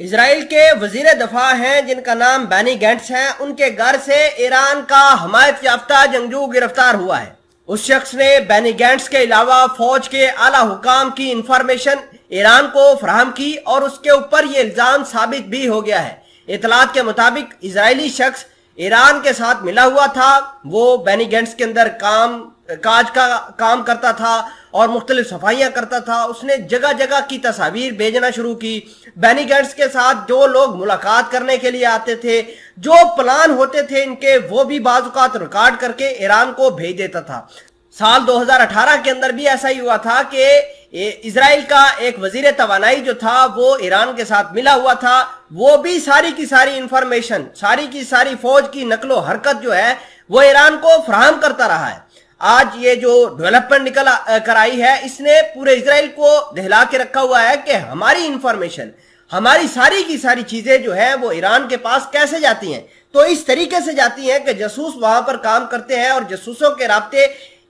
اسرائیل کے وزیر دفاع ہیں جن کا نام بینی گینٹس ہے، ان کے گھر سے ایران کا حمایت یافتہ جنگجو گرفتار ہوا ہے۔ اس شخص نے بینی گینٹس کے علاوہ فوج کے اعلیٰ حکام کی انفارمیشن ایران کو فراہم کی اور اس کے اوپر یہ الزام ثابت بھی ہو گیا ہے۔ اطلاعات کے مطابق اسرائیلی شخص ایران کے ساتھ ملا ہوا تھا، وہ بینی گینٹس کے اندر کاج کا کام کرتا تھا اور مختلف صفائیاں کرتا تھا۔ اس نے جگہ جگہ کی تصاویر بھیجنا شروع کی۔ بینی گینٹس کے ساتھ جو لوگ ملاقات کرنے کے لیے آتے تھے، جو پلان ہوتے تھے ان کے، وہ بھی بعض اوقات ریکارڈ کر کے ایران کو بھیج دیتا تھا۔ سال 2018 کے اندر بھی ایسا ہی ہوا تھا کہ اسرائیل کا ایک وزیر توانائی جو تھا وہ ایران کے ساتھ ملا ہوا تھا، وہ بھی ساری کی ساری انفارمیشن، ساری کی ساری فوج کی نقل و حرکت جو ہے وہ ایران کو فراہم کرتا رہا ہے۔ آج یہ جو ڈیولپمنٹ نکل کر آئی ہے، اس نے پورے اسرائیل کو دہلا کے رکھا ہوا ہے کہ ہماری انفارمیشن، ہماری ساری کی ساری چیزیں جو ہیں وہ ایران کے پاس کیسے جاتی ہیں۔ تو اس طریقے سے جاتی ہیں کہ جاسوس وہاں پر کام کرتے ہیں، اور جاسوسوں کے رابطے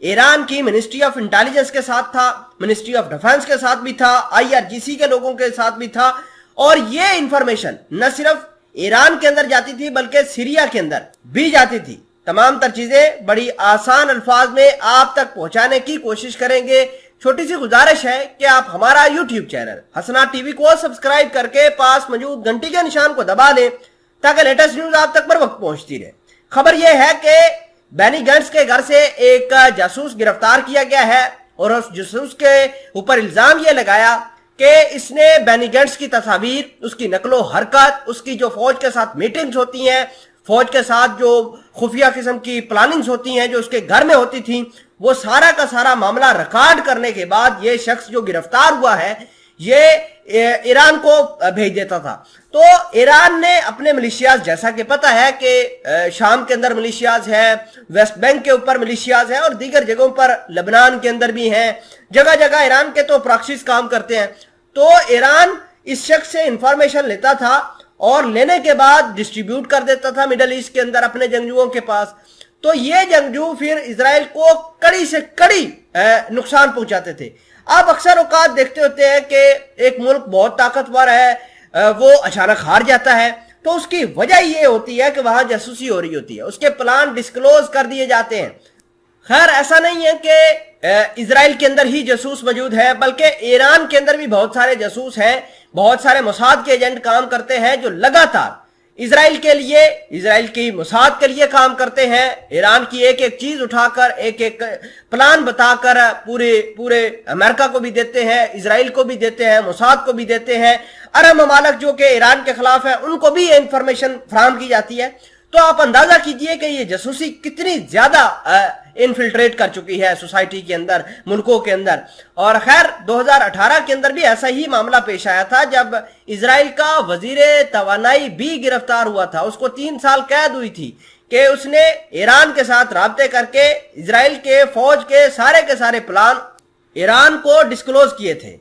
ایران کی منسٹری آف انٹیلیجنس کے ساتھ تھا، منسٹری آف ڈیفنس کے ساتھ بھی تھا، IRGC کے لوگوں کے ساتھ بھی تھا۔ اور یہ انفارمیشن نہ صرف ایران کے اندر جاتی تھی بلکہ سیریا کے اندر بھی جاتی تھی۔ تمام تر چیزیں بڑی آسان الفاظ میں آپ تک پہنچانے کی کوشش کریں گے۔ چھوٹی سی گزارش ہے کہ آپ ہمارا YouTube چینل حسنات ٹی وی کو سبسکرائب کر کے پاس موجود گھنٹی کے نشان کو دبا لیں تاکہ لیٹسٹ نیوز آپ تک پر وقت پہنچتی رہے۔ خبر یہ ہے کہ بینی گینٹس کے گھر سے ایک جاسوس گرفتار کیا گیا ہے، اور اس جاسوس کے اوپر الزام یہ لگایا کہ اس نے بینی گینٹس کی تصاویر، اس کی نقل و حرکت، اس کی جو فوج کے ساتھ میٹنگز ہوتی ہیں، فوج کے ساتھ جو خفیہ قسم کی پلاننگز ہوتی ہیں جو اس کے گھر میں ہوتی تھیں، وہ سارا کا سارا معاملہ ریکارڈ کرنے کے بعد یہ شخص جو گرفتار ہوا ہے یہ ایران کو بھیج دیتا تھا۔ تو ایران نے اپنے ملیشیاز، جیسا کہ پتہ ہے کہ شام کے اندر ملیشیاز ہیں، ویسٹ بینک کے اوپر ملیشیاز ہیں، اور دیگر جگہوں پر لبنان کے اندر بھی ہیں، جگہ جگہ ایران کے تو پراکسیز کام کرتے ہیں۔ تو ایران اس شخص سے انفارمیشن لیتا تھا اور لینے کے بعد ڈسٹریبیوٹ کر دیتا تھا مڈل ایسٹ کے اندر اپنے جنگجوؤں کے پاس۔ تو یہ جنگجو پھر اسرائیل کو کڑی سے کڑی نقصان پہنچاتے تھے۔ آپ اکثر اوقات دیکھتے ہوتے ہیں کہ ایک ملک بہت طاقتور ہے، وہ اچانک ہار جاتا ہے، تو اس کی وجہ یہ ہوتی ہے کہ وہاں جاسوسی ہو رہی ہوتی ہے، اس کے پلان ڈسکلوز کر دیے جاتے ہیں۔ خیر ایسا نہیں ہے کہ اسرائیل کے اندر ہی جاسوس موجود ہے، بلکہ ایران کے اندر بھی بہت سارے جاسوس ہیں، بہت سارے موساد کے ایجنٹ کام کرتے ہیں جو لگاتار اسرائیل کے لیے، اسرائیل کی موساد کے لیے کام کرتے ہیں۔ ایران کی ایک ایک چیز اٹھا کر، ایک ایک پلان بتا کر پورے امریکہ کو بھی دیتے ہیں، اسرائیل کو بھی دیتے ہیں، موساد کو بھی دیتے ہیں، عرب ممالک جو کہ ایران کے خلاف ہیں ان کو بھی یہ انفارمیشن فراہم کی جاتی ہے۔ تو آپ اندازہ کیجئے کہ یہ جاسوسی کتنی زیادہ انفلٹریٹ کر چکی ہے سوسائٹی کے اندر، ملکوں کے اندر۔ اور خیر 2018 کے اندر بھی ایسا ہی معاملہ پیش آیا تھا جب اسرائیل کا وزیر توانائی بھی گرفتار ہوا تھا۔ اس کو 3 سال قید ہوئی تھی کہ اس نے ایران کے ساتھ رابطے کر کے اسرائیل کے فوج کے سارے پلان ایران کو ڈسکلوز کیے تھے۔